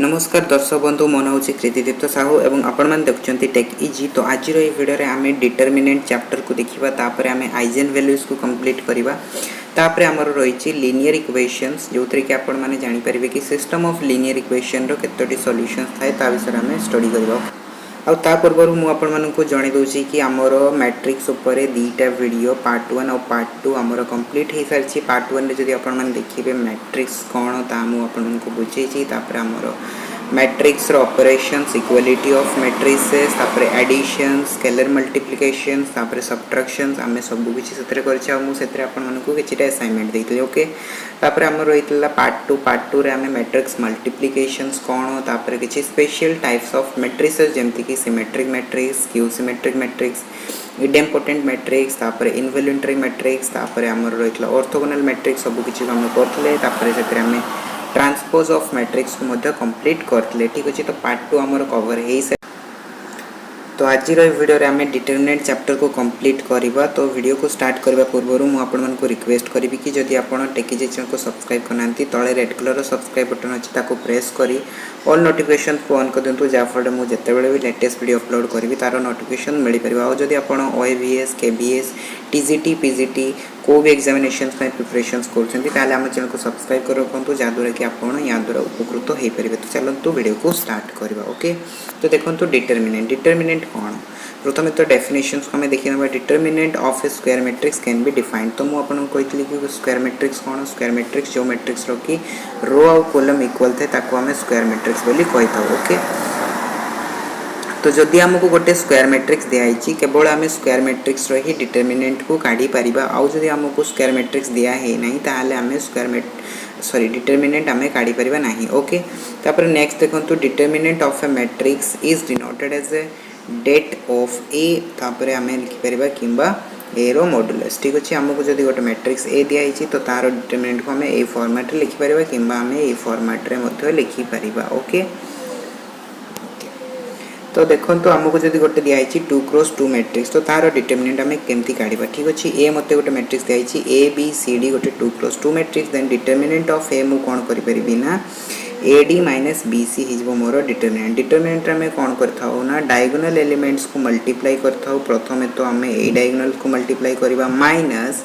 नमस्कार दर्शक बंधु मन हूँ कृतिदीप्त साहू एवं आपण मैंने देखुं टेक इजी। तो आज भिडियो आम डिटरमिनेंट चैप्टर को देखा तापर आम आइजेन वैल्यूज को कंप्लीट करवा तापर आमर रही लिनियर इक्वेशंस जो थी कि आपण मैंने जानीपर कि सिस्टम ऑफ लिनियर इक्वेशन केतोटी सॉल्यूशंस थाए ता विषय आम स्टडी करवा। आ पूर्व मुझे जन दूसरी कि आमर मैट्रिक्स उपरे दीटा वीडियो पार्ट 1 और पार्ट 2 आमर कंप्लीट हो सारी। पार्ट 1 जब आपण देखिए मैट्रिक्स कौन ता मुझे बुझे आमर matrix operations equality of matrices तापर एडिशन स्केलर मल्टीप्लिकेशन तापर सब्ट्रैक्शंस आम सब किसी से आपको असाइनमेंट देती ओके। तापर आम रही पार्ट 2 रे आम मैट्रिक्स मल्टीप्लिकेशंस कौन तापर किसी स्पेशल टाइप्स ऑफ मैट्रिसेस जमती कि symmetric matrix skew symmetric matrix idempotent matrix तापर इनवॉल्यूंटरी मैट्रिक्स तापर आम रही ऑर्थोगोनल मैट्रिक्स सब किसी आम करते आम ट्रांसपोज ऑफ मैट्रिक्स को मध्य कंप्लीट करते ठीक अच्छे। तो पार्ट 2 आमर कवर हो सारे। तो आज वीडियो आम डिटरमिनेंट चैप्टर को कंप्लीट करवा। तो वीडियो को स्टार्ट करने पूर्व मुझे रिक्वेस्ट करी कि जदि आप टेक चैनल को सब्सक्राइब करना तले रेड कलर सब्सक्राइब बटन अच्छी ताको प्रेस करी ऑल नोटिफिकेशन को ऑन कर दिंतु जहाँफल मुझे भी लेटेस्ट वीडियो अपलोड करी तार नोटिफिकेशन मिल पार। और जदि आप OAVS KBS TGT PGT को भी एग्जामिनेशन प्रिपरेशन कर आम चैनल को सब्सक्राइब कर रखु जहाँद्वारा कि आप या द्वारा उपकृत हो पारे। तो चलते वीडियो को स्टार्ट करवा ओके। तो देखो डिटरमिनेंट कौन प्रथम तो डेफिनेशन को आम देखा determinant of A square matrix can be defined. तो मुझे कही कि स्क्वायर मैट्रिक्स कौन स्क्वायर मैट्रिक्स जो मैट्रिक्स कि रो आउ कॉलम इक्वल थे ताको आम स्क्वायर मैट्रिक्स बोली कही था ओके। तो जदि आमको गोटे स्क्वायर मैट्रिक्स दिखाई केवल आम स्क्वायर मैट्रिक्स ही डिटरमिनेंट को काढ़ी पारिबा। आउ जदि आमको स्क्वायर मैट्रिक्स दिया है नहीं ताहले आम स्क्वायर डिटरमिनेंट आम काढ़ी पारिबा नहीं ओके। तापर नेक्स्ट देखो determinant of a matrix is denoted as A det of A तापर आम लिखिपर किंबा ए रो मॉडुलस ठीक अच्छे। आमको जब गोटे मैट्रिक्स ए दिखाई तो तार डिटरमिनेंट को आम ए फॉर्मेट रे लिखिपर किंबा आम ए फॉर्मेट रे लिखिपर ओके। तो देखो तो आमको जब गोटे दिखाई 2x2 मैट्रिक्स तो तार डिटरमिनेंट आम केमती काढ़ा ठीक अच्छे। ए मत गोटे मैट्रिक्स दिखाई ABCD गोटे 2x2 matrix then determinant of A मुझे कौन करी ना AD माइनस BC हो मोर डिटरमिनेंट। डिटरमिनेंट आम कौन करना डायगोनल एलिमेंट्स को मल्टीप्लाई करता प्रथम तो आम ए डायगोनल को मल्टीप्लाई करवा माइनस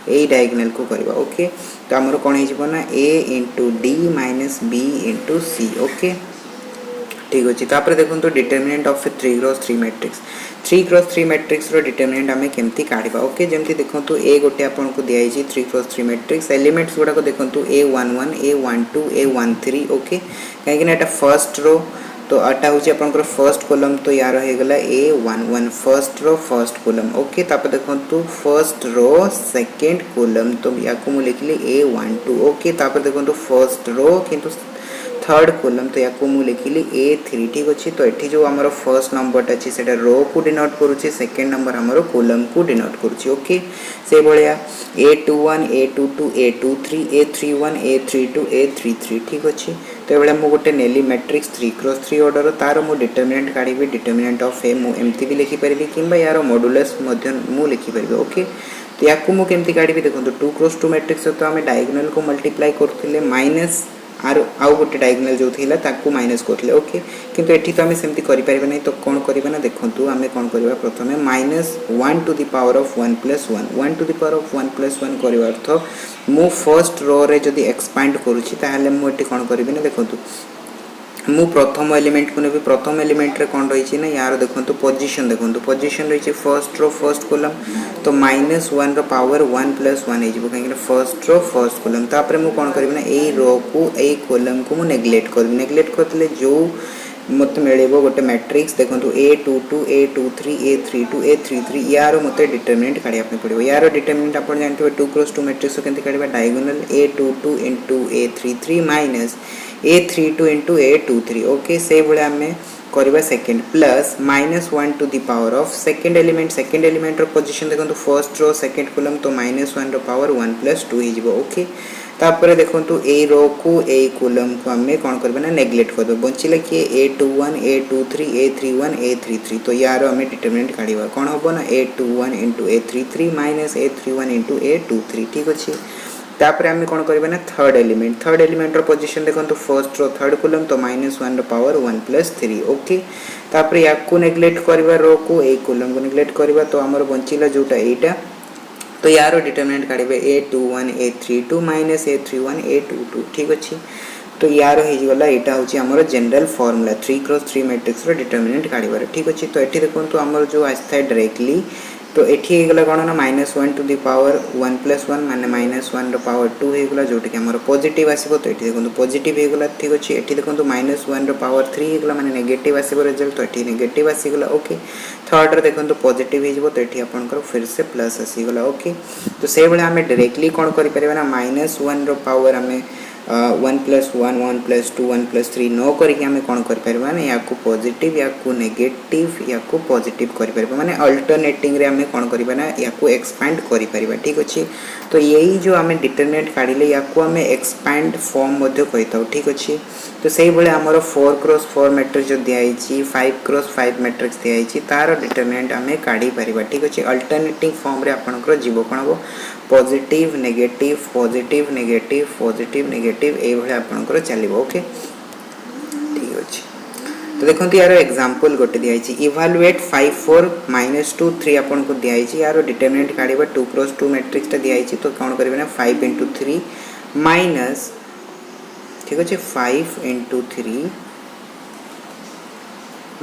ए डायगोनल को करवा ओके। तो आमर कौन होना A into D minus B into C okay ठीक अच्छे। तापर देखो तो determinant of 3x3 matrix 3x3 matrix रो डिटरमिनेंट आम केमती काढ़ा ओके। जमती देखो तो ए गोटे आपको दिखाई 3x3 मैट्रिक्स एलिमेंट्स गुड़ाक देखो A11 A12 A13 ओके कहीं फर्स्ट रो तो आटा हूँ आप फर्स्ट कॉलम तो यार होगला A11 first row first column okay. तापर देखो तो फर्स्ट रो सेकेंड कॉलम तो या लिखिली A12 ओके। तापर देखो तो फर्स्ट रो किंतु थर्ड कॉलम तो या लिखिली A3 ठीक अच्छे। तो ये जो आम फर्स्ट नंबर अच्छे से रो को डिनोट करुच्चे सेकेंड नंबर आम कॉलम को डिनोट करुच्चे ओके। से भाया A21 A22 A23 A31 A32 A33 ठीक अच्छे। तो ये मुझे गोटे नेली मैट्रिक्स 3x3 ऑर्डर तार मु डिटरमिनेंट काढ़ी डिटरमिनेंट ऑफ ए मुझे भी लिखिपर कि यार मॉडुलस मुझे लिखिपर ओके। तो या मुझे काढ़ी देखो 2x2 मैट्रिक्स तो आम डायगोनल को मल्टीप्लाई करते माइनस आउ गोटे डायगोनल जो थी ताकू माइनस करते ओके। किंतु एठी तो आम सेमती करें ना तो कौन करवा ना देखो आम कौन करवा प्रथम -1 to the power of 1 plus 1 1 to the power of 1 plus 1 करवा अर्थ मु फर्स्ट रो रे जदि एक्सपांड करुच्ची ताहले मुझे कौन करी ना देखो मु प्रथम एलिमेंट को नेबी प्रथम एलिमेंट रे कौन रही ना यार देखो पोजीशन रही फर्स्ट रो फर्स्ट कॉलम तो -1 रो पावर 1 प्लस 1 हो कहीं फर्स्ट रो फर्स्ट कॉलम तापर मु कौन करी ना ए रो को ए कॉलम को मु नेग्लेक्ट करते जो मत मिले गोटे मैट्रिक्स देखो A22 A23 A32 A33 यार मत डिटरमिनेंट काढ़ा पड़ो। यार डिटरमिनेंट आप जानते 2x2 मैट्रिक्स के काढ़ा diagonal A22 into A33 minus A32 into A23 okay. से भाई आम करवा second plus -1 to the power of second element position देखो फर्स्ट रो सेकेंड कॉलम तो -1 रो पावर 1 प्लस 2 हो ओके। तापर देखो ए रो को ए कॉलम को आम कौन करवा ना नेग्लेक्ट कर बचिला किए A21 A23 A31 A33 तो यार आम डिटरमिनेंट काढ़ा कौन हम ना A21 into A33 minus A31 into A23 ठीक अच्छे। तापर आम कौन करबा ना थर्ड एलिमेंट रो पोजीशन देखो फर्स्ट रो थर्ड कॉलम तो -1 रो पावर 1+3 ओके। तापर या को नेग्लेक्ट करबा रो को ए कॉलम को नेग्लेक्ट करबा तो हमर बंचिला जोटा एटा तो यार determinant काढबे a21 a32 -a31 a22 ठीक अछि। तो यार होइगला एटा होची हमर जनरल फार्मूला 3x3 मैट्रिक्स रो डिटरमिनेंट काढिबार ठीक अछि। तो एठी देखंतु हमर जो आस्था डायरेक्टली तो एठी हेगला कोन ना -1 टू द पावर 1+1 माने -1 रो पावर 2 हेगला जोटी कि हमर पॉजिटिव आसीबो। तो एठी देखंतु पॉजिटिव हेगला ठीक अछि। एठी देखंतु -1 रो पावर 3 हेगला माने नेगेटिव आसीबो रिजल्ट। तो एठी नेगेटिव आसीगला ओके। थर्ड रो देखंतु पॉजिटिव हेजिबो तो एठी आपनकर फिर से प्लस आसीगला ओके। तो से बेले हमें डायरेक्टली कोन करि परबा ना -1 रो पावर हमें 1+1 1+2 1+3 नो करके हमें कौन कर परबा ना या को पॉजिटिव या को नेगेटिव या को पॉजिटिव कर परबा माने अल्टरनेटिंग रे हमें कौन करबा ना या को एक्सपैंड करि परबा ठीक अछि। तो यही जो हमें डिटरमिनेंट काढिले या को हमें एक्सपैंड फॉर्म मध्ये कहिताउ ठीक अछि। तो सेही बेले हमर 4x4 मैट्रिक्स जो दिया आइछि 5x5 मैट्रिक्स दिया आइछि तार डिटरमिनेंट हमें काढी परबा ठीक अछि। अल्टरनेटिंग फॉर्म रे आपनकर जीवो कोन हो positive negative positive negative positive negative ए भले आपनकर चलिबो ओके ठीक अछि। तो देखंतु यार एग्जांपल गोटे दिया आइछि इवैल्यूएट 5 4 -2 3 आपनको दिया आइछि यार डिटरमिनेंट काढिबा 2x2 मैट्रिक्स ता दिया आइछि। तो कोन करबे ना 5 * 3 माइनस ठीक अछि 5 * 3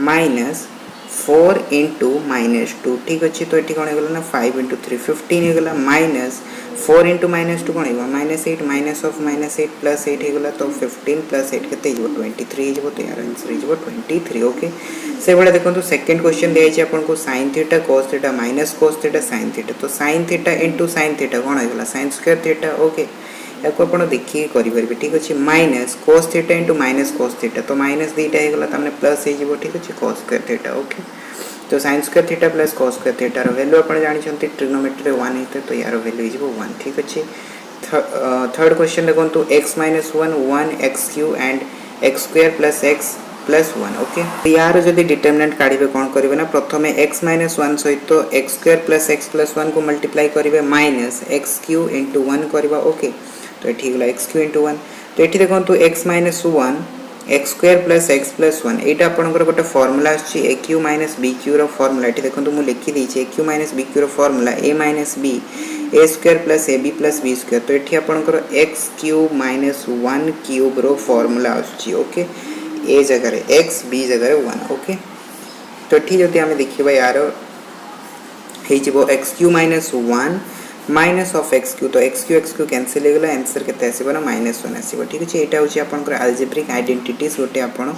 माइनस 4 * -2 ठीक अछि। तो एठी कोन हेगला ना 5 * 3 15 हेगला माइनस 4 * -2 कोन हेबा -8 माइनस ऑफ -8 प्लस 8 हेगला। तो 15 + 8 केते हेजबो 23 हेजबो। तो यार आंसर हेजबो 23 ओके। से बेले देखंतु सेकंड क्वेश्चन दिया छै आपन को sin theta cos theta minus cos theta sin theta. तो sin थीटा * sin थीटा कोन हेगला sin स्क्वायर थीटा ओके। याको आपण देखि करि परबे ठीक अछि minus cos theta * minus cos theta. तो माइनस दीटा हेगला त हमने प्लस हेजिबो ठीक अछि cos स्क्वायर थीटा ओके। तो sin square theta plus cos square theta रो वैल्यू आपण जानि छथि ट्रिग्नोमेट्री रे 1 हेते तो यार वैल्यू हेजिबो 1 ठीक अछि। थर्ड क्वेश्चन देखंतु x - 1 1 x³ and x² + x + 1 okay. तो यार जदि डिटरमिनेंट काढिबे कोन करिवे ना प्रथमे x - 1 सहित x² + x + 1 को मल्टीप्लाई करिवे माइनस x³ * 1 करबा ओके। तो एठी गला x³ * 1 तो एठी देखंतु x - 1 x² + x + 1 एटा आपनकर गोटे फार्मूला अछि aq - bq रो फार्मूला। एठी देखंतु मु लिखि दै छी aq - bq row formula a - b a² + ab + b²। तो एठी आपनकर x³ - 1³ रो फार्मूला अछि ओके। a जगह रे x b जगह रे 1 ओके। तो एठी जति हमें देखिबा यार हेजिबो x³ - 1 माइनस ऑफ x³। तो x³ कैंसिल हो गला आंसर केते आसीबो ना -1 आसीबो ठीक अछि। एटा होची आपनकर अलजेब्रिक आइडेंटिटीज गोटे आपण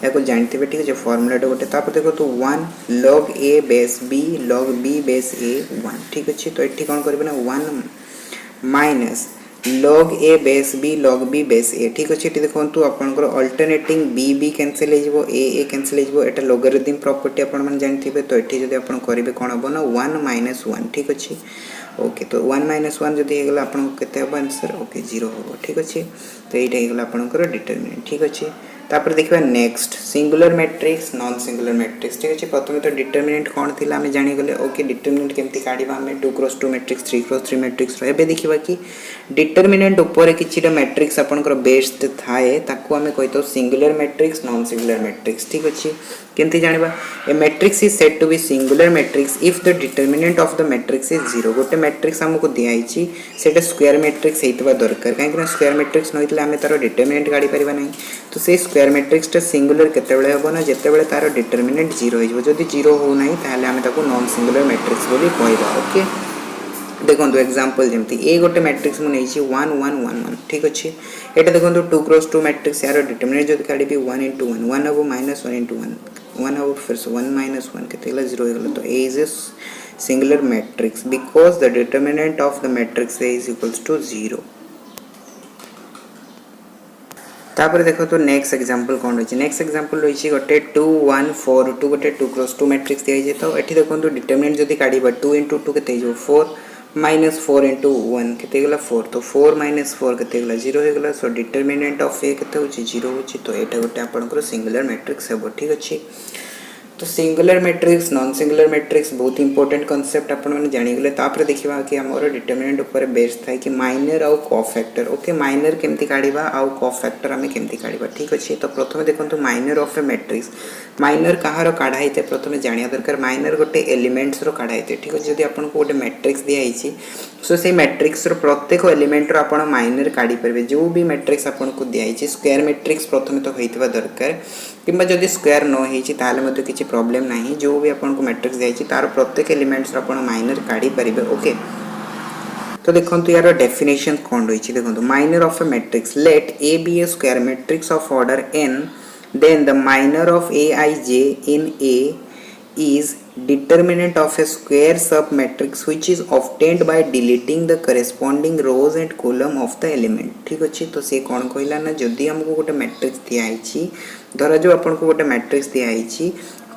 याको जानथिबे ठीक अछि फार्मूला ड गोटे। तापर देखो तो 1 log a base b log b base a 1 ठीक अछि। तो एठी कोन करबे ना 1 minus log a base b log b base a ठीक अछि। एठी देखंतु आपनकर अल्टरनेटिंग b b कैंसिल हो जिवो a a कैंसिल हो जिवो एटा लोगरिथम प्रॉपर्टी आपण मन जानथिबे। तो एठी जदि आपण करिवे कोन हबो ना 1 - 1 ठीक अछि ओके। तो 1 - 1 जदि हेगला आपन केते हबो आंसर ओके 0 हबो ठीक अछि। तो एटा हेगला आपनकर डिटरमिनेंट ठीक अछि। तापर देखबा next singular matrix non singular matrix ठीक अछि। प्रथमे तो डिटरमिनेंट कोन थिला हमें जानि गले ओके। डिटरमिनेंट केमति काढिबा हमें 2x2 मैट्रिक्स 3x3 मैट्रिक्स एबे देखिबा कि डिटरमिनेंट ऊपर किछिटा मैट्रिक्स आपनकर बेस्ड थाए ताको हमें कहितो singular matrix non singular matrix ठीक अछि। केमति जानिबा a matrix is said to be singular matrix if the determinant of the matrix is 0 गोटे मैट्रिक्स हमको दिया आइछि सेटा स्क्वायर मैट्रिक्स हेतबा दरकार काहे कि स्क्वायर मैट्रिक्स नहितले हमें तार डिटरमिनेंट काढी परिबा नै। तो से स्क्वायर मैट्रिक्स टा सिंगुलर केतेबेले हबो ना जेतेबेले तार डिटरमिनेंट 0 हिजबो। जदि 0 हो नै ताहले हमें ताको नॉन सिंगुलर मैट्रिक्स बोली कहबा ओके। देखो एग्जांपल जेमती ए गोटे मैट्रिक्स मु नैछि 1 1 1 1 ठीक अछि। एटा देखो 2x2 मैट्रिक्स यार डिटरमिनेंट जदि काढिबी 1 * 1 1 हबो -1 * 1 1 हबो फिर से 1 - 1 केतेला 0 हो गेला। तो a is a singular matrix because the determinant of the matrix A is equals to 0। तापर देखो तो नेक्स्ट एग्जांपल कोन होछि। नेक्स्ट एग्जांपल होछि गोटे 2 1 4 2 गोटे 2x2 मैट्रिक्स दिया जे। तो एठी देखो तो डिटरमिनेंट जदि काढिबा 2 * 2 केते जो 4 -4 * 1 केते गेला 4। तो 4 - 4 केते गेला 0 हो गेला। सो डिटरमिनेंट ऑफ A केते होछि 0 होछि। तो एटा गोटे आपनकर सिंगुलर मैट्रिक्स हेबो ठीक अछि। तो singular matrix non singular matrix बहुत इंपोर्टेंट कॉन्सेप्ट आपण मैंने जानीगले तापर देखा कि आमर डिटरमिनेंट उपर बेस्ड थाए कि माइनर आउ कोफैक्टर ओके माइनर केमती काढ़ा आउ कोफैक्टर आम केमती काढ़ा ठीक अच्छे तो प्रथम देखो minor of a matrix minor कହାର काढ़ा होता है प्रथम जाना दरकार माइनर गोटे एलिमेंट्स रो काढ़ा होता है ठीक अच्छे जब आपको गोटे मैट्रिक्स दिखाई सो से मैट्रिक्स रो प्रत्येक एलिमेंट रो आपण माइनर काढ़ी पारे जो भी मैट्रिक्स आपको दिखाई स्क्वायर मैट्रिक्स प्रथम तो होता दरकार कि जब स्क्वायर न हो किसी प्रॉब्लम नहीं जो भी आपको मैट्रिक्स दिखाई तार प्रत्येक एलिमेंट्स आप माइनर काढ़ी पारे ओके तो देखो यार डेफिनेशन कौन रही देखो minor of a matrix let A be a square matrix of order n then the minor of aij in A is determinant of a square submatrix which is obtained by deleting the corresponding rows and column of the element ठीक अच्छे तो से कौन कहला ना जदि हमको गोटे मैट्रिक्स दिखाई धरा जो आपको गोटे मैट्रिक्स दिखाई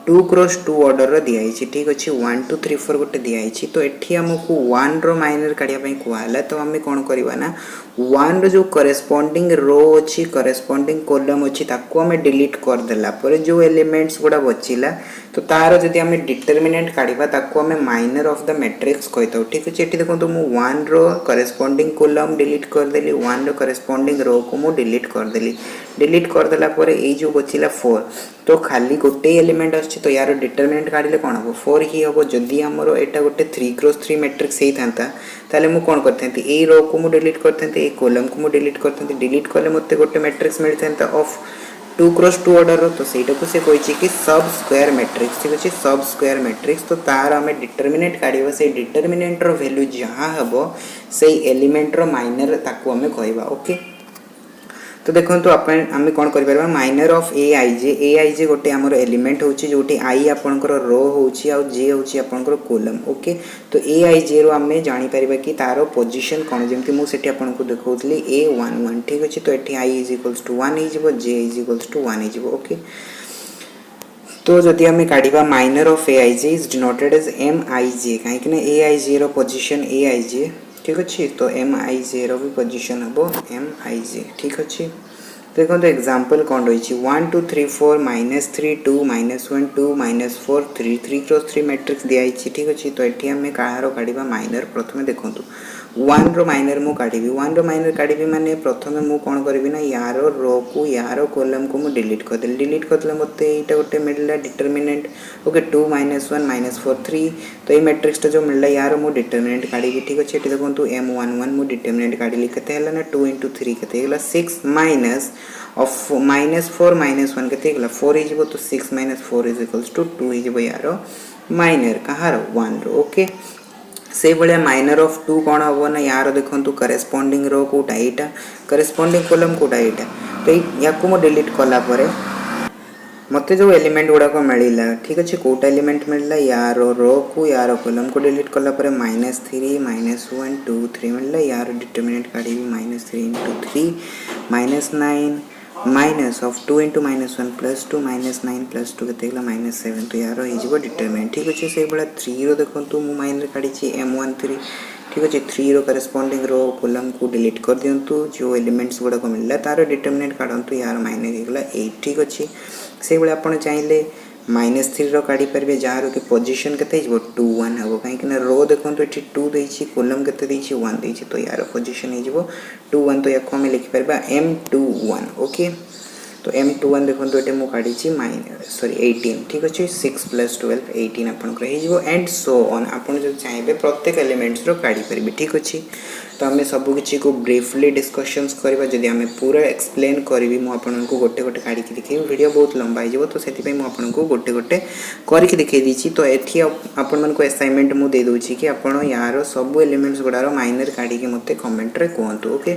2x2 ऑर्डर दिखाई ठीक अच्छे 1 2 3 4 गोटे दिखाई तो ये आमको 1 रो माइनर काढ़ापी कहला तो आम कौन करवा ना 1 जो करेस्पॉन्डिंग रो अच्छी करेस्पॉन्डिंग कॉलम अच्छी ताको आम डिलीट करदेला पर जो एलिमेंट्स गुड़ा बचिला तो तार जदि आम डिटरमिनेंट काढ़ा ताको आम माइनर ऑफ द मैट्रिक्स कही ठीक अच्छे ये देखो मुझे 1 रो करेस्पॉन्डिंग कॉलम डिलीट करदेली 1 रो करेस्पॉन्डिंग रो को मुझे डिलीट करदेली डिलीट करदेला पर ये जो बचिला 4 तो खाली गोटे एलिमेंट अच्छे तो यार डिटरमिनेंट काढ़ले कौन हम 4 ही हम जदि आमर यहाँ गोटे 3x3 मैट्रिक्स होता ताले मु कौन करते ए रो को मुझे डिलीट करते ए कॉलम को मुझे डिलीट करते डिलीट कले मत गोटे मैट्रिक्स मिलता ऑफ 2x2 ऑर्डर तो सहीटा को से कही कि सब स्क्वायर मैट्रिक्स ठीक अच्छे सब स्क्वायर मैट्रिक्स तो तार आम डिटरमिनेंट काढ़ा से डिटरमिनेंट रो वैल्यू जहाँ हम से एलिमेंट रो माइनर ताको आम कहवा ओके तो देखो आम कौन कर माइनर ऑफ ए आई जे गोटे आमर एलिमेंट होची जोटी आई आपणकर रो होची आ जे होची आपणकर कॉलम ओके तो ए आई जे रो आम जानी परिबा कि तारो पोजीशन कौन जमती मु सेठी आपनको देखौतली A11 ठीक अछि तो एठी आई इज इक्वल्स टू 1 हिजबो जे इज इक्वल्स टू 1 हिजबो ओके तो जदि आम काढ़ा minor of A I J is denoted as M I J कहीं A I J row position A I जे ठीक अच्छे तो एम आई जे रो भी पोजीशन हम एम आई जे ठीक अच्छे देखो तो एग्जांपल कौन रही 1 2 3 4 -3 2 -1 2 -4 3 3x3 मैट्रिक्स दिखाई ठीक अच्छे तो ये आम कहार काढ़ा माइनर प्रथम देखो 1 रो माइनर मु काढ़ी 1 रो माइनर काढ़ी माने प्रथम मु कौन करी ना यार रो को यार कॉलम को मु डिलीट करदेली मत यहाँ गोटे मिलला डिटरमिनेंट ओके 2 -1 -4 3 तो ये मैट्रिक्स जो मिलला यार मु डिटरमिनेंट काढ़ी ठीक अच्छे ये देखो M11 मु डिटरमिनेंट काढ़ी केते हला ना 2 × 3 केते हला 6 माइनस ऑफ -4 -1 केते हला 4 हिजबो तो 6 - 4 = 2 हिजबो यार माइनर कहार 1 रो ओके से भाया माइनर ऑफ 2 कौन हम ना यार देखो करेस्पॉन्डिंग रो कौटा यहाँ करेस्पॉन्डिंग कॉलम कौटा यहाँ तो या मुझे डिलीट कलापर मत जो एलिमेंट गुड़ाक मिलला ठीक अच्छे कौटा एलिमेंट मिलला यार रो को यार कॉलम को डिलीट कलापर -3 -1 2 3 मिलला यार डिटरमिनेंट काढ़ी -3 × 3 -9 माइनस ऑफ 2 × -1 +2 -9 +2 के -7 तो यार हो डिटरमिनेंट ठीक अच्छे से भाया 3 रो देखो मु माइनर काढ़ी M13 ठीक अच्छे 3 रो करेस्पॉन्डिंग रो कॉलम को डिलीट कर दिंतु जो एलिमेंट्स गुड़ाक मिलला तार डिटरमिनेंट काढ़ु यार माइनर होगा 8 ठीक अच्छे से भाया आप चाहिए -3 रो काढ़ी पारे जार कि पोजीशन के 2 1 हम कहीं रो देखो ये 2 देती कॉलम के 1 देती तो यार पोजीशन हो 2 1 तो या आम लिखिपर M21 ओके तो M21 देखो ये मुझे काढ़ी सॉरी 18 ठीक अच्छे 6 + 12 18 आपंकर एंड सो ऑन आप जो चाहिए प्रत्येक एलिमेंट्स रो काढ़ी पारे ठीक अच्छे तो आम सबकि को ब्रीफली डिस्कशंस करवा जदि आम पूरा एक्सप्लेन करी मुझे गोटे गोटे काढ़ी देखी वीडियो बहुत लंबा हो तो से मुझे गोटे गोटे करके देखी दी तो ये आपण असाइनमेंट मुझे दूसरी कि आप यार सब एलिमेंट्स गुड़ार माइनर काढ़ी मत कमेंट रे कहतु ओके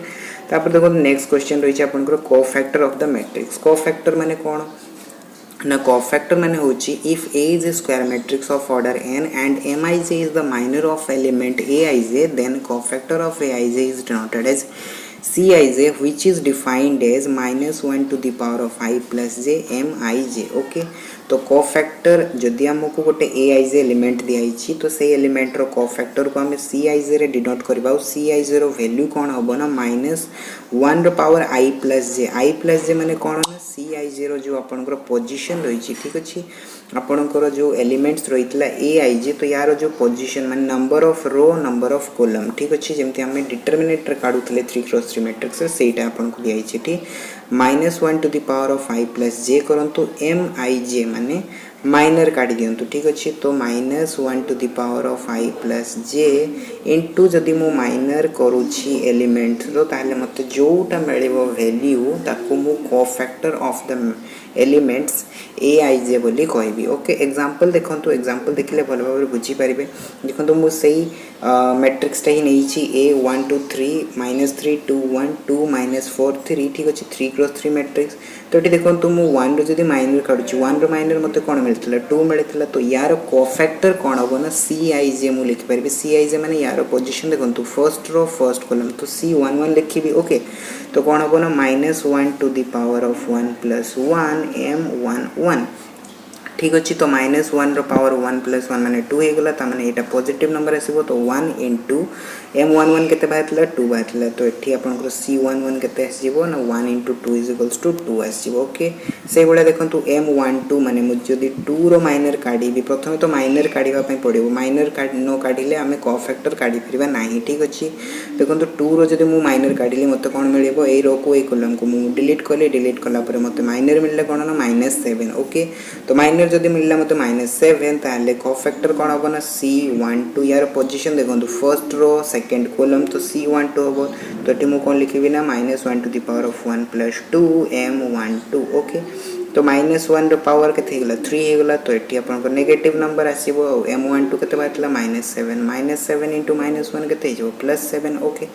तापर देखो नेक्स्ट क्वेश्चन रही है आपंकर cofactor of the matrix cofactor माने कौन ना कोफैक्टर माने होची if A is a square matrix of order n and Mij is the minor of element Aij then cofactor of Aij is denoted as Cij which is defined as -1 to the power of I plus j Mij okay तो cofactor जदि आमको गोटे aij element दिखाई तो से element रो cofactor को आम cij रे डिनोट करबा और cij रो वैल्यू कौन हम ना -1 रो पावर i प्लस जे माने कौन ना cij रो जो आपनकर पोजीशन रही ठीक अच्छे आपनकर जो एलिमेंट्स रहीतला aij तो यार जो पोजीशन माने number of row number of column ठीक अच्छे जमती आम डिटरमिनेंट रे काढुतले 3x3 मैट्रिक्स सेटा आपनको दिखाई ठीक -1 to the power of i plus J करंतु mij माने माइनर काढ़ी दिंतु ठीक अच्छे तो -1 to the power of i plus j into जदि मु माइनर करुछि एलिमेंट रो ताले मते जोटा मिलिबो वैल्यू ताको मु cofactor of the elements aij बोली कहबी ओके एग्जांपल देखंतु एग्जांपल देखिले भल भाबरे बुझी पारिबे देखंतु मु सेही मैट्रिक्स टा ही नहींछि a 1 2 3 -3 2 1 2 -4 3 ठीक अछि 3x3 मैट्रिक्स तो ये देखो मु 1 रो जदी माइनर काढुछि 1 रो माइनर मते कोन मिलथिला 2 मिलथिला तो यार कोफैक्टर कोन होबो ना cij मु लिखि परबे cij माने यार पोजीशन देखंतु फर्स्ट रो फर्स्ट कॉलम तो c11 लिखिबी ओके तो कोन होबो ना -1 to the power of 1 plus 1 m11 ठीक अच्छे तो -1 रो पावर 1 प्लस 1 माने 2 हेगला ता माने एटा पॉजिटिव नंबर आसीबो तो 1 इंटू m11 केते बाहरला 2 बाहरला तो एठी आपनकर c11 केते आसीबो ना 1 इंटू 2 इज इक्वल्स टू 2 आसीबो ओके से गुडा देखंतु m12 माने मु जदी 2 रो माइनर काढीबी प्रथमे तो माइनर काढीबा पई पडिबो माइनर नो काढिले हमें कोफैक्टर काढी परिबा नाही ठीक अच्छे देखंतु 2 रो जदी मु माइनर काढिले मते कोन मिलिबो ए रो को ए कॉलम को मु डिलीट कला पर मते माइनर मिलले कोन ना -7 ओके तो माइनर जदि मिलला मते -7 ताले कोफैक्टर कोन होबो ना c12 यार पोजीशन देखंतु फर्स्ट रो सेकंड कॉलम तो c12 होबो तो एटी मु कोन लिखिबी ना -1 to the power of 1 plus 2 m12 okay तो -1 रो पावर केते हेगला 3 हेगला तो एटी आपन नेगेटिव नंबर आसीबो m12 केते बातला -7 -7 इंटू -1 केते जो +7 ओके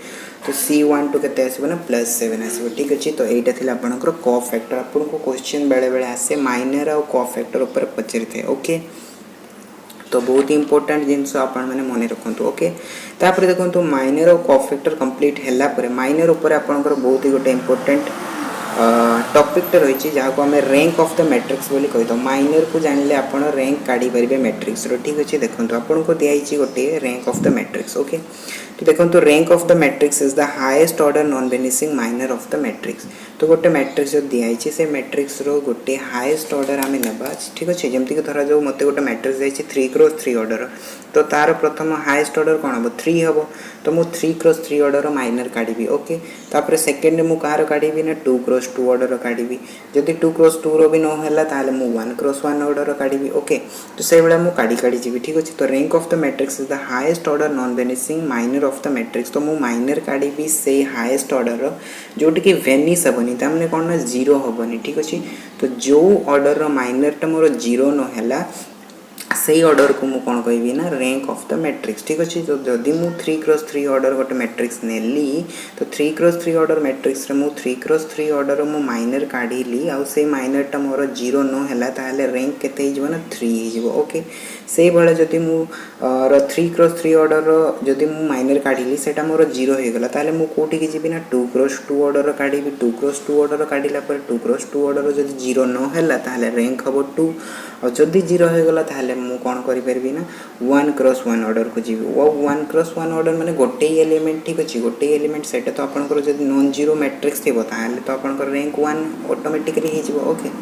तो c12 केते आसीबो ना +7 आसीबो ठीक अछि तो एटा थिला आपनकर कोफैक्टर आपनको क्वेश्चन बेले बेले आसे माइनर और कोफैक्टर ऊपर पचरिथे ओके तो बहुत ही इंपोर्टेंट जिनस आपण माने मन रखंतु ओके तापर देखंतु माइनर और कोफैक्टर कंप्लीट हैला परे माइनर ऊपर आपनकर बहुत ही गोटे इंपोर्टेंट टॉपिक टे रही जहाँ को आम रैंक ऑफ द मैट्रिक्स बोली कही माइनर को जानले आपण रैंक काढ़ी पारे मैट्रिक्स रो ठीक अच्छे देखो आपन को दिखाई गोटे rank of the matrix okay तो देखो rank of the matrix is the highest order non vanishing minor of the matrix तो गोटे मैट्रिक्स जो दिखाई से मैट्रिक्स रो गोटे हाईएस्ट ऑर्डर आम नवा ठीक अच्छे जमती कि धरा जो मत गोटे मैट्रिक्स दिखाई 3x3 ऑर्डर तो तार प्रथम हाईएस्ट ऑर्डर कौन हम 3 हम तो मु 3x3 ऑर्डर माइनर काढ़ी ओके तापर सेकेंड मु कार काढ़ी ना 2x2 ऑर्डर काढ़ी जदि 2x2 रो भी नहला ताले मु 1x1 ऑर्डर काढ़ी ओके तो से बेला मु काढ़ी जी ठीक अच्छे तो rank of the matrix is the highest order non vanishing minor of the matrix तो मु माइनर काढ़ी से हाईएस्ट ऑर्डर जोटी कि वेनिस हेनी ताने कौन ना 0 हेनी ठीक अच्छे तो जो ऑर्डर माइनर टा मोर 0 नहला से ऑर्डर को मु कौन कहबी ना रैंक ऑफ द मैट्रिक्स ठीक अच्छे तो जदि मु 3x3 ऑर्डर गोटे मैट्रिक्स नेली तो 3x3 ऑर्डर मैट्रिक्स रे मु 3x3 ऑर्डर मु माइनर काढ़ी आउ से माइनर टा मोर 0 न हैला ताले रैंक केते हिजबो ना 3 हिजबो ओके से बेले जदि मु 3x3 ऑर्डर जदि मु माइनर काढ़ी सेटा मोर 0 हे गला ताले मु कोठी के जिबी ना 2x2 ऑर्डर काढ़ी 2x2 ऑर्डर काढ़ीला पर 2x2 ऑर्डर जदि 0 न हैला ताले रैंक हबो 2 और जदि 0 हे गला ताले मु कौन करि परबी ना 1x1 ऑर्डर को जीवी वो 1x1 ऑर्डर माने गोटे एलिमेंट ठीक अछि गोटे एलिमेंट सेटा तो आपनकर जदि नॉन जीरो मैट्रिक्स थिबो ताले तो आपनकर रैंक 1 ऑटोमेटिकली हि जीवो ओके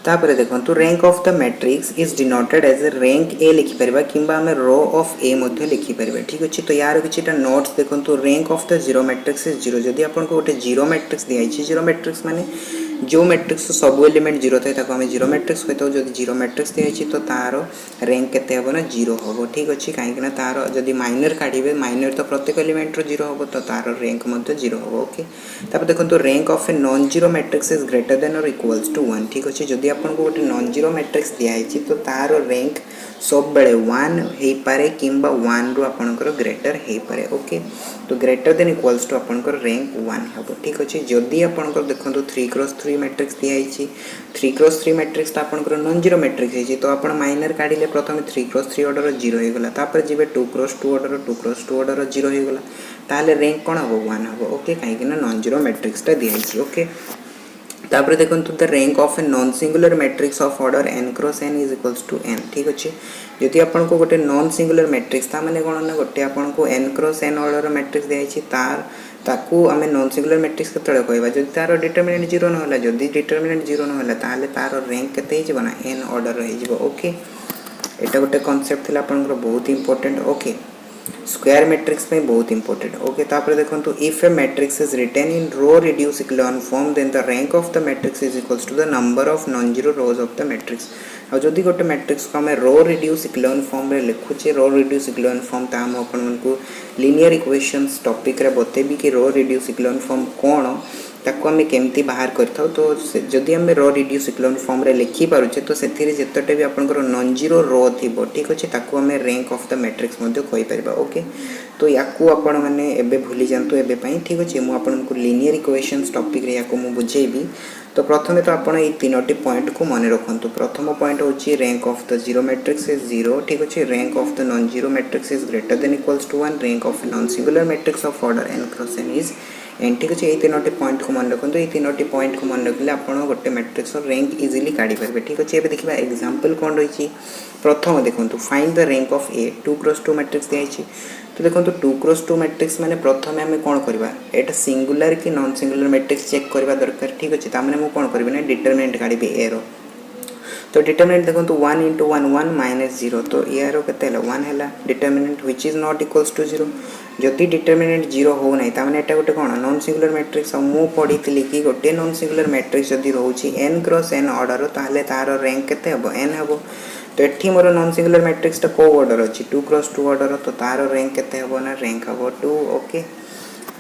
तापर देखंतु rank of the matrix is denoted as rank A लिखि परबा किबा हम रो ऑफ ए मध्ये लिखि परबा ठीक अछि तो यार किछटा नोट्स देखंतु rank of the zero matrix is zero जदि आपनको गोटे जीरो मैट्रिक्स दिया अछि जीरो मैट्रिक्स माने जो मैट्रिक्स सब एलिमेंट जीरो थाए ताको आम जीरो मैट्रिक्स कहता हूँ जब जीरो मैट्रिक्स दिखाई तो तार रैंक केते हम ना 0 हम ठीक अच्छे कहीं तार जदि माइनर काढ़े माइनर तो प्रत्येक एलिमेंट रो 0 हम तो तार रैंक 0 हम ओके तापर देखो rank of a non zero matrix is greater then और इक्वल्स टू 1 ठीक अच्छे जदि आपको गोटे नॉन जीरो मैट्रिक्स दिखाई तो तार रैंक सब बेले 1 हो पारे कि 1 रु आपणकर ग्रेटर हो पारे ओके तो ग्रेटर देन इक्वल्स टू आपणकर रैंक 1 हम ठीक अच्छे जदि आपणकर देखो 3x3 मैट्रिक्स दिखाई 3x3 मैट्रिक्स आपणकर नॉन जीरो मैट्रिक्स है तो आप माइनर काढ़े प्रथम 3x3 ऑर्डर 0 हो गला तापर जी 2x2 ऑर्डर 0 हो गला ताले रैंक कौन हम 1 हम ओके कहीं नॉन जीरो मैट्रिक्सटा दिखाई ओके तापर देखो the rank of a non singular matrix of order n cross n is equals to n। ठीक अच्छे जदि आपन को गोटे नॉन सिंगुलर मैट्रिक्स ता माने कोन ना गोटे आपन को n cross n order matrix दियाछि तार ताकू आमे नॉन सिंगुलर मैट्रिक्स केतळे कहबा जदि तार डिटरमिनेंट 0 न होला जदि डिटरमिनेंट 0 न होला ताले तार रैंक केते हि जबना n ऑर्डर रहि जबो। ओके एटा गोटे कांसेप्ट थिला आपन को बहुत इंपोर्टेंट। ओके स्क्वायर मैट्रिक्स में बहुत इंपोर्टेंट। ओके तापर देखंतु if a matrix is written in row reduce echelon form then the rank of the matrix is equals to the number of non zero rows of the matrix. आ जदि गोटे matrix को हमें रो reduce echelon form रे लिखुचे रो reduce echelon form ता हम अपन मन को लीनियर इक्वेशंस टॉपिक रे बतेबी कि रो रिड्यूस इक्लोन फॉर्म कोन ताको हमें केमती बाहर करथाउ। तो जदि हमें रो रिड्यूस इक्लोन फॉर्म रे लिखि पारुचे तो सेथिरे जेतटे भी आपनकर नॉन जीरो रो थिबो ठीक अछि ताको हमें रैंक ऑफ द मैट्रिक्स मध्ये कहि परिबा। ओके तो याकू आपण माने एबे भूली जानतु एबे पई ठीक अछि मु आपन को लीनियर इक्वेशंस टॉपिक रे याको मु बुझेबी। तो प्रथमे तो आपण ए तीनोटी पॉइंट को माने रखंतु। प्रथम पॉइंट होची rank of the zero matrix is 0 ठीक अछि rank of the non zero matrix is greater than equals to 1 rank of non singular matrix of order n cross n is n ठीक अछि ए तीनोटी point को मन रखंतु। ए तीनोटी point को मन रखले आपण गोटे मैट्रिक्स रो रैंक इजीली काढी परबे ठीक अछि। एबे देखिबा एग्जांपल कोन रहिछि प्रथम देखंतु find the rank of a 2 cross 2 matrix दियाछि। तो देखंतु 2 क्रॉस 2 मैट्रिक्स माने प्रथमे हमें कोन करबा एटा सिंगुलर कि नॉन सिंगुलर मैट्रिक्स चेक करबा दरकार ठीक अछि। ता माने मु कोन करबे ना डिटरमिनेंट काढिबे a रो। तो डिटरमिनेंट देखंतु 1 into 1 1 minus 0 तो यार केते हला 1 हला determinant which is not equals to 0। जदि डिटरमिनेंट 0 हो नै ता माने एटा गोटे कोन नॉन सिंगुलर मैट्रिक्स मु पढितली कि गोटे नॉन सिंगुलर मैट्रिक्स जदि रहउची n क्रॉस n ऑर्डर ताले तार रैंक केते हबो n हबो। तो एठी मोर नॉन सिंगुलर मैट्रिक्स ता को ऑर्डर अछि 2 क्रॉस 2 ऑर्डर तो तार रैंक केते हबो ना रैंक हबो 2। ओके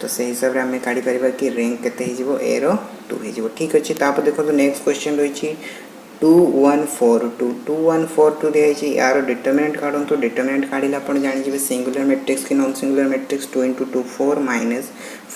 तो से हिसाब रे हमें काढी परिबा कि रैंक केते हि जिवो a रो 2 हि जिवो ठीक अछि। तापर देखो तो नेक्स्ट क्वेश्चन रहिछि 2142 दिखाई यार डिटरमिनेंट काढन। तो डिटरमिनेंट काढिला आपण जानि जेबे सिंगुलर मैट्रिक्स कि non singular matrix 2 into 2 4 minus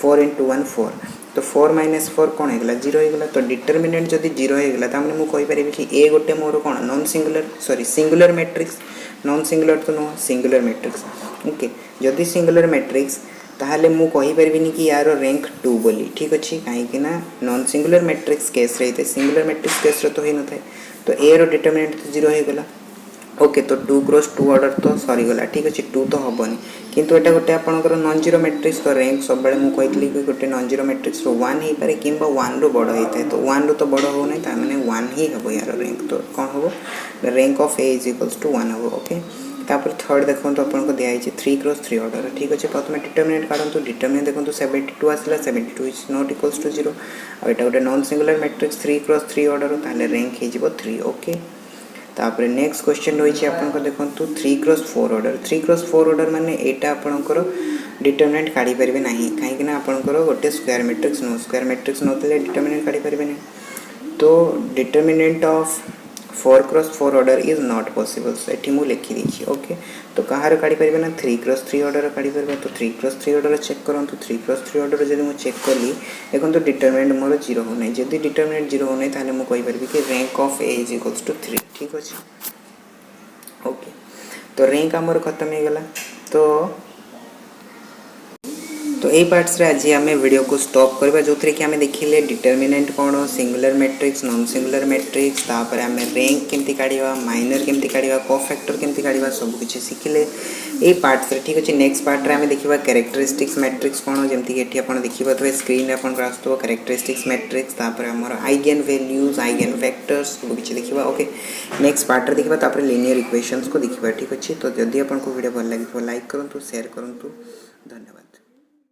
4 into 1 4 तो 4 minus 4 कोन हेगला 0 हेगला। तो डिटरमिनेंट जदि 0 हेगला ता माने मु कहि परिबे कि a गोटे मोर कोन non singular sorry singular matrix non singular तो नो सिंगुलर मैट्रिक्स। ओके जदि सिंगुलर मैट्रिक्स ताहले मु कहि परबिनी कि यार रैंक 2 बोली ठीक अछि काहे कि ना नॉन सिंगुलर मैट्रिक्स केस रहिते सिंगुलर मैट्रिक्स केस रे तो हे न थाए। तो a रो डिटरमिनेंट 0 हे गला। ओके तो 2 क्रॉस 2 ऑर्डर तो सरी गला ठीक अछि 2 तो हबनी किंतु एटा गोटे आपनकर नॉन जीरो मैट्रिक्स तो रैंक सब बेले मु कहितली कि गोटे नॉन जीरो मैट्रिक्स रो 1 हे पारे किंबा 1 रो बड़ हेते। तो 1 रो तो बड़ हो नै ता माने 1 ही हबो यार रैंक। तो कोन हबो rank of a is equals to 1 हबो। ओके तापर थर्ड देखंतु आपन को दिया है 3 क्रॉस 3 ऑर्डर ठीक अछि। प्रथमे डिटरमिनेंट काढंतु डिटरमिनेंट देखंतु 72 आसला 72 इज नॉट इक्वल्स टू 0 आ एटा गोटे non singular matrix 3 cross 3 order ताले रैंक हे जिवो 3। ओके तापर नेक्स्ट क्वेश्चन रही आपन को देखंतु 3 क्रॉस 4 ऑर्डर 3 क्रॉस 4 ऑर्डर माने एटा आपनकर डिटरमिनेंट काढी परिबे नाही काहे कि ना आपनकर गोटे स्क्वायर मैट्रिक्स नोतले डिटरमिनेंट काढी परिबे नाही। तो determinant of 4 cross 4 order is not possible एठी मु लिखि दिछि। ओके तो कहार काढी परिबे ना 3 क्रॉस 3 ऑर्डर काढी परिबे। तो 3 क्रॉस 3 ऑर्डर चेक करंतु 3 क्रॉस 3 ऑर्डर जदि मु चेक करली देखन तो डिटरमिनेंट मोर 0 हो नै जदि डिटरमिनेंट 0 हो नै ताले मु कहि परबी कि rank of a is equals to 3 ठीक अछि। ओके तो रैंक हमर खत्म हे गला। तो यही पार्ट्स रे आज आम वीडियो को स्टॉप करबा जो कि आम देखिले डिटरमिनेंट कौन singular matrix non singular matrix तापर आम रैंक केमती काढ़ा माइनर केमती काढ़ा कोफैक्टर केमती काढ़ा सब किसी शिखिले ये पार्ट्स रे ठीक अच्छे। नेक्स्ट पार्ट रे आम देखा कैरेक्टरिस्टिक्स मैट्रिक्स कौन जमीक ये आप देखिए स्क्रीन आप कैरेक्टरिस्टिक्स मैट्रिक्स तापर आमर आइगेन वैल्यूज आइगेन वेक्टर्स सब किसी देखा। ओके नेक्स्ट पार्ट रे देखा लीनियर इक्वेशंस को देखा ठीक अच्छे। तो जदि आपको वीडियो भल लगे लाइक करूँ शेयर करूँ धन्यवाद।